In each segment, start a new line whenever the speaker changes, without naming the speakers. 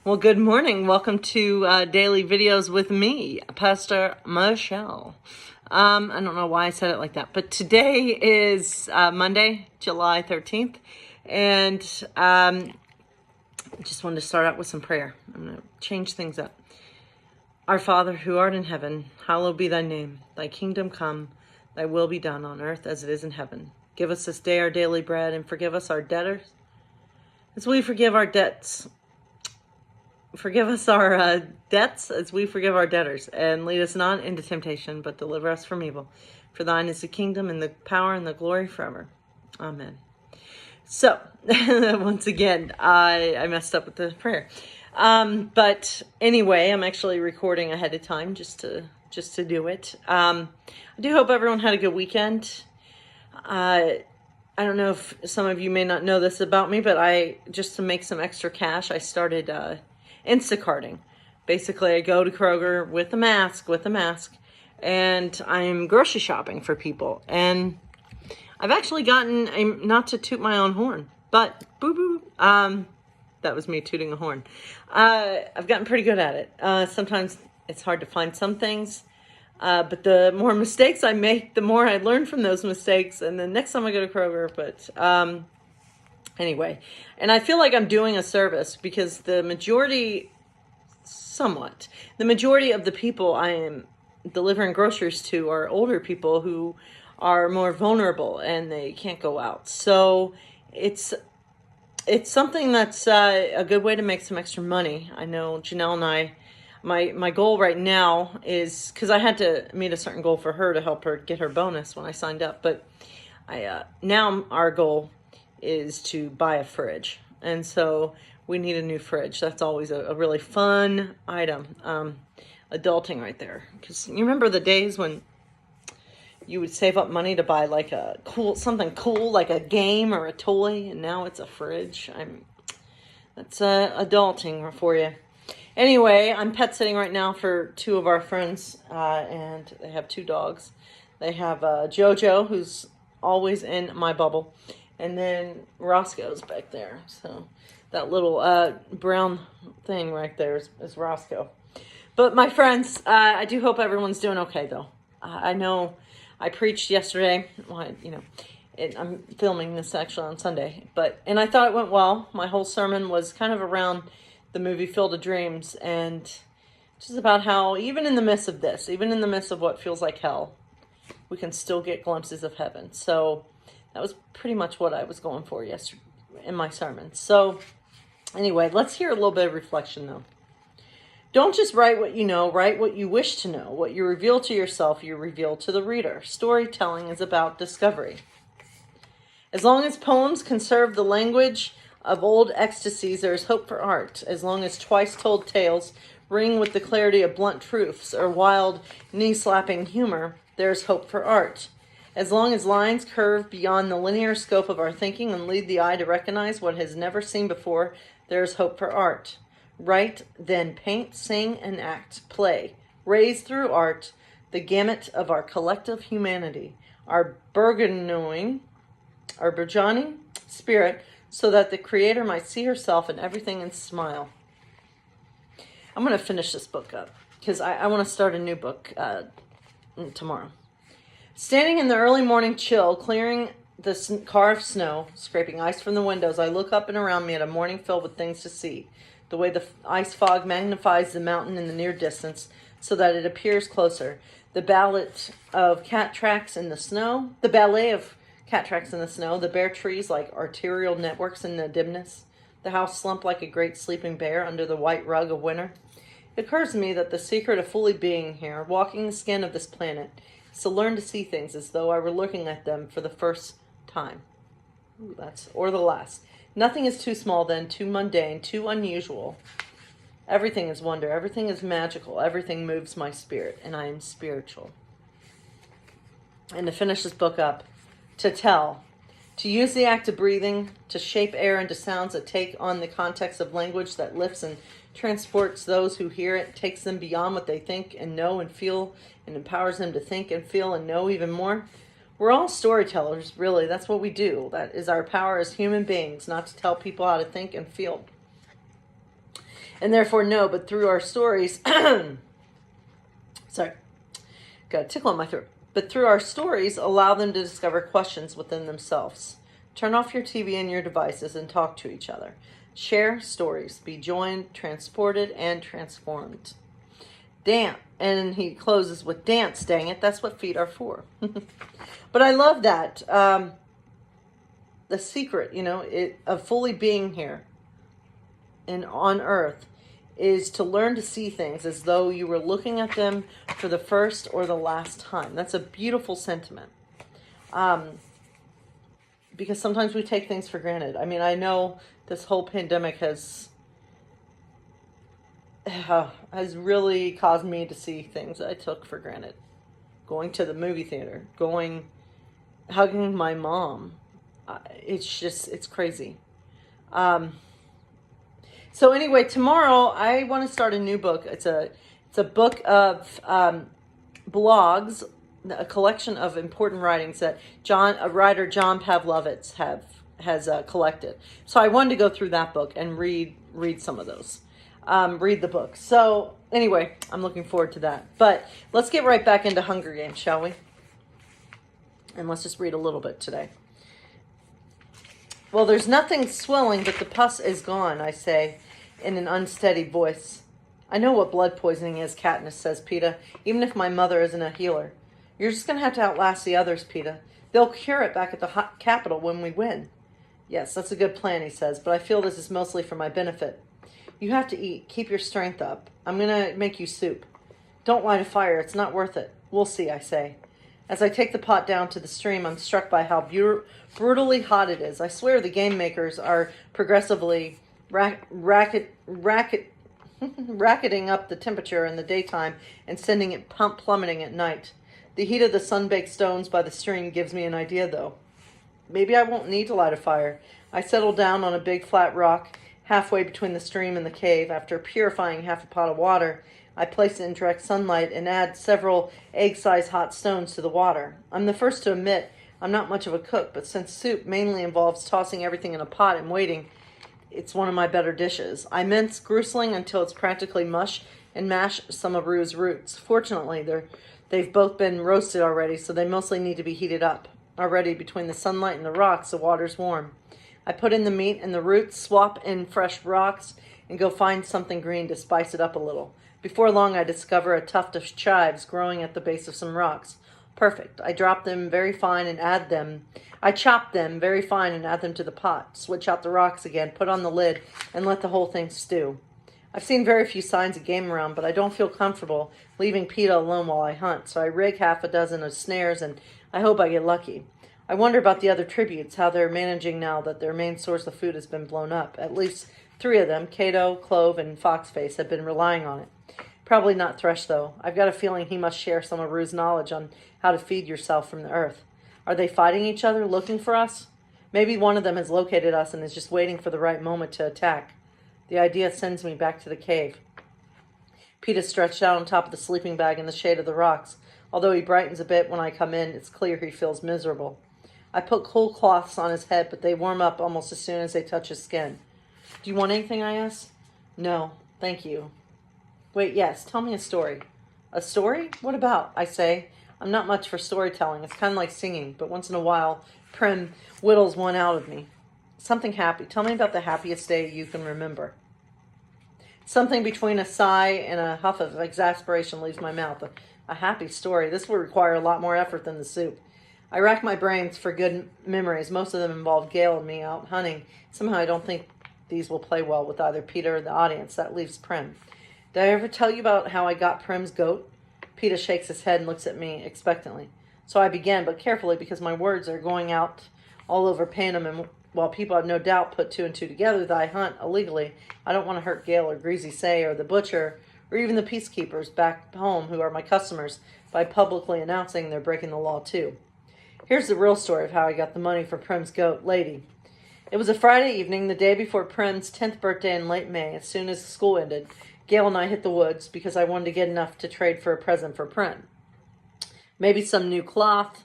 Well, good morning. Welcome to Daily Videos with me, Pastor Michelle. I don't know why I said it like that, but today is Monday, July 13th, and I just wanted to start out with some prayer. I'm going to change things up. Our Father, who art in heaven, hallowed be thy name. Thy kingdom come, thy will be done on earth as it is in heaven. Give us this day our daily bread, and forgive us our debtors, as we forgive our debts. Forgive us our debts as we forgive our debtors, and lead us not into temptation, but deliver us from evil. For thine is the kingdom and the power and the glory forever. Amen. So, once again, I messed up with the prayer. But anyway, I'm actually recording ahead of time just to do it. I do hope everyone had a good weekend. I don't know if some of you may not know this about me, but just to make some extra cash, I started Instacarting. Basically, I go to Kroger with a mask, and I'm grocery shopping for people. And I've actually gotten, not to toot my own horn, but boo-boo, that was me tooting a horn. I've gotten pretty good at it. Sometimes it's hard to find some things, but the more mistakes I make, the more I learn from those mistakes. And the next time I go to Kroger, anyway, and I feel like I'm doing a service because the majority of the people I am delivering groceries to are older people who are more vulnerable and they can't go out. So it's something that's a good way to make some extra money. I know Janelle and I, my goal right now is, because I had to meet a certain goal for her to help her get her bonus when I signed up, but now our goal is to buy a fridge. And so we need a new fridge. That's always a really fun item. Adulting right there. Because you remember the days when you would save up money to buy like something cool, like a game or a toy, and now it's a fridge. That's adulting for you. Anyway, I'm pet sitting right now for two of our friends, and they have two dogs. They have Jojo, who's always in my bubble, and then Roscoe's back there. So that little brown thing right there is Roscoe. But my friends, I do hope everyone's doing okay, though. I know I preached yesterday. Well, I'm filming this actually on Sunday, and I thought it went well. My whole sermon was kind of around the movie Field of Dreams, and just about how even in the midst of this, even in the midst of what feels like hell, we can still get glimpses of heaven. So that was pretty much what I was going for yesterday in my sermon. So anyway, let's hear a little bit of reflection, though. Don't just write what you know, write what you wish to know. What you reveal to yourself, you reveal to the reader. Storytelling is about discovery. As long as poems conserve the language of old ecstasies, there is hope for art. As long as twice-told tales ring with the clarity of blunt truths or wild, knee-slapping humor, there is hope for art. As long as lines curve beyond the linear scope of our thinking and lead the eye to recognize what has never seen before, there is hope for art. Write, then paint, sing, and act, play. Raise through art the gamut of our collective humanity, our burgeoning spirit, so that the Creator might see herself in everything and smile. I'm going to finish this book up because I want to start a new book tomorrow. Standing in the early morning chill, clearing the car of snow, scraping ice from the windows, I look up and around me at a morning filled with things to see. The way the ice fog magnifies the mountain in the near distance so that it appears closer. The ballet of cat tracks in the snow, the bare trees like arterial networks in the dimness, the house slumped like a great sleeping bear under the white rug of winter. It occurs to me that the secret of fully being here, walking the skin of this planet, is to learn to see things as though I were looking at them for the first time. Or the last. Nothing is too small then, too mundane, too unusual. Everything is wonder, everything is magical, everything moves my spirit, and I am spiritual. And to finish this book up, to tell, to use the act of breathing, to shape air into sounds that take on the context of language that lifts and transports those who hear it, takes them beyond what they think and know and feel, and empowers them to think and feel and know even more. We're all storytellers, really. That's what we do. That is our power as human beings, not to tell people how to think and feel. and therefore know, but through our stories, sorry, got a tickle in my throat. But through our stories, allow them to discover questions within themselves. Turn off your TV and your devices and talk to each other. Share stories. Be joined, transported, and transformed. Dance. And he closes with dance, dang it. That's what feet are for. But I love that. The secret, of fully being here and on earth is to learn to see things as though you were looking at them for the first or the last time. That's a beautiful sentiment. Because sometimes we take things for granted. I mean, I know this whole pandemic has really caused me to see things that I took for granted. Going to the movie theater, hugging my mom. It's crazy. So anyway, tomorrow I want to start a new book. It's a book of blogs, a collection of important writings that John Pavlovitz has collected. So I wanted to go through that book and read some of those. Read the book. So anyway, I'm looking forward to that. But let's get right back into Hunger Games, shall we? And let's just read a little bit today. Well, there's nothing swelling, but the pus is gone, I say, in an unsteady voice. I know what blood poisoning is, Katniss says, Peeta, even if my mother isn't a healer. You're just going to have to outlast the others, Peeta. They'll cure it back at the capital when we win. Yes, that's a good plan, he says, but I feel this is mostly for my benefit. You have to eat. Keep your strength up. I'm going to make you soup. Don't light a fire. It's not worth it. We'll see, I say. As I take the pot down to the stream, I'm struck by how brutally hot it is. I swear the game makers are progressively racketing up the temperature in the daytime and sending it plummeting at night. The heat of the sun-baked stones by the stream gives me an idea, though. Maybe I won't need to light a fire. I settle down on a big flat rock halfway between the stream and the cave. After purifying half a pot of water, I place it in direct sunlight and add several egg-sized hot stones to the water. I'm the first to admit I'm not much of a cook, but since soup mainly involves tossing everything in a pot and waiting, it's one of my better dishes. I mince grusling until it's practically mush and mash some of Rue's roots. Fortunately, they've both been roasted already, so they mostly need to be heated up. Already, between the sunlight and the rocks, the water's warm. I put in the meat and the roots, swap in fresh rocks, and go find something green to spice it up a little. Before long, I discover a tuft of chives growing at the base of some rocks. Perfect. I chop them very fine and add them to the pot. Switch out the rocks again, put on the lid, and let the whole thing stew. I've seen very few signs of game around, but I don't feel comfortable leaving Peeta alone while I hunt, so I rig half a dozen of snares, and I hope I get lucky. I wonder about the other tributes, how they're managing now that their main source of food has been blown up. At least 3 of them, Cato, Clove, and Foxface, have been relying on it. Probably not Thresh, though. I've got a feeling he must share some of Rue's knowledge on how to feed yourself from the earth. Are they fighting each other, looking for us? Maybe one of them has located us and is just waiting for the right moment to attack. The idea sends me back to the cave. Peeta stretched out on top of the sleeping bag in the shade of the rocks. Although he brightens a bit when I come in, it's clear he feels miserable. I put cool cloths on his head, but they warm up almost as soon as they touch his skin. Do you want anything, I ask? No, thank you. Wait, yes, tell me a story. A story? What about? I say. I'm not much for storytelling. It's kind of like singing, but once in a while, Prim whittles one out of me. Something happy. Tell me about the happiest day you can remember. Something between a sigh and a huff of exasperation leaves my mouth. A happy story. This would require a lot more effort than the soup. I rack my brains for good memories. Most of them involve Gale and me out hunting. Somehow I don't think these will play well with either Peeta or the audience. That leaves Prim. Did I ever tell you about how I got Prim's goat? Peeta shakes his head and looks at me expectantly. So I begin, but carefully because my words are going out all over Panem, and while people have no doubt put 2 and 2 together that I hunt illegally, I don't want to hurt Gale or Greasy Say or the butcher or even the peacekeepers back home who are my customers by publicly announcing they're breaking the law too. Here's the real story of how I got the money for Prim's goat, Lady. It was a Friday evening, the day before Prim's 10th birthday in late May. As soon as school ended, Gale and I hit the woods because I wanted to get enough to trade for a present for Prim. Maybe some new cloth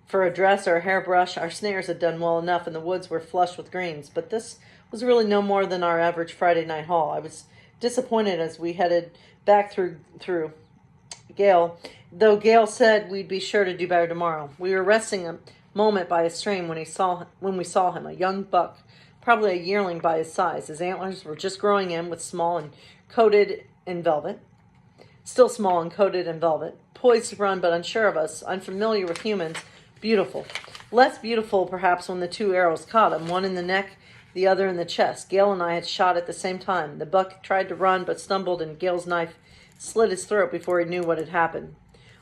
for a dress or a hairbrush. Our snares had done well enough and the woods were flush with greens, but this was really no more than our average Friday night haul. I was disappointed as we headed back through Gail, though Gail said we'd be sure to do better tomorrow. We were resting a moment by a stream when we saw him, a young buck, probably a yearling by his size. His antlers were just growing in, with small and coated in velvet, still small and coated in velvet, poised to run but unsure of us, unfamiliar with humans, beautiful. Less beautiful, perhaps, when the two arrows caught him, one in the neck, the other in the chest. Gail and I had shot at the same time. The buck tried to run but stumbled, and Gail's knife slit his throat before he knew what had happened.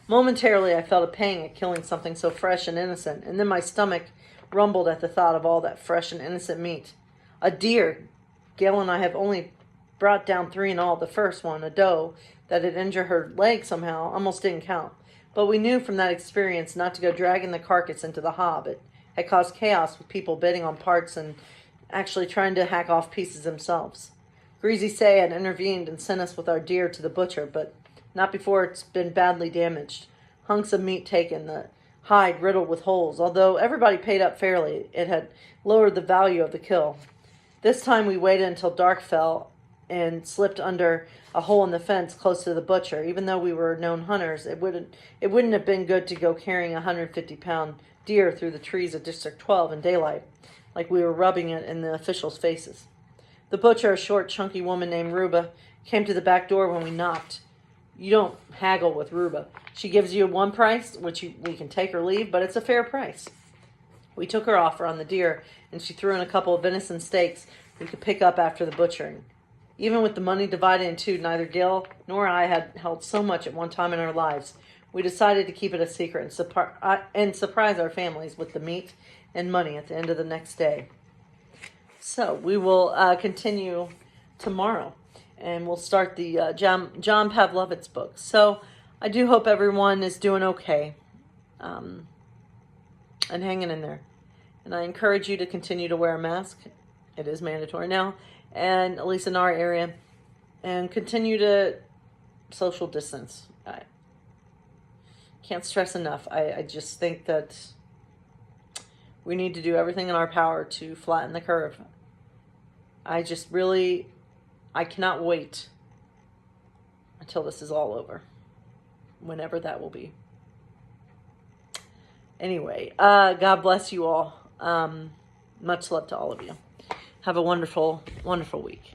Momentarily, I felt a pang at killing something so fresh and innocent, and then my stomach rumbled at the thought of all that fresh and innocent meat. A deer. Gail and I have only brought down 3 in all. The first one, a doe, that had injured her leg somehow, almost didn't count. But we knew from that experience not to go dragging the carcass into the hob. It had caused chaos with people bidding on parts and actually trying to hack off pieces themselves. Greasy Say had intervened and sent us with our deer to the butcher, but not before it's been badly damaged. Hunks of meat taken, the hide riddled with holes. Although everybody paid up fairly, it had lowered the value of the kill. This time we waited until dark fell and slipped under a hole in the fence close to the butcher. Even though we were known hunters, it wouldn't have been good to go carrying a 150-pound deer through the trees of District 12 in daylight, like we were rubbing it in the officials' faces. The butcher, a short, chunky woman named Ruba, came to the back door when we knocked. You don't haggle with Ruba. She gives you one price, which we can take or leave, but it's a fair price. We took her offer on the deer, and she threw in a couple of venison steaks we could pick up after the butchering. Even with the money divided in two, neither Gail nor I had held so much at one time in our lives. We decided to keep it a secret and surprise our families with the meat and money at the end of the next day. So we will continue tomorrow, and we'll start the John Pavlovitz book. So I do hope everyone is doing okay and hanging in there. And I encourage you to continue to wear a mask. It is mandatory now, and at least in our area, and continue to social distance. I can't stress enough. I just think that we need to do everything in our power to flatten the curve. I cannot wait until this is all over, whenever that will be. Anyway, God bless you all. Much love to all of you. Have a wonderful, wonderful week.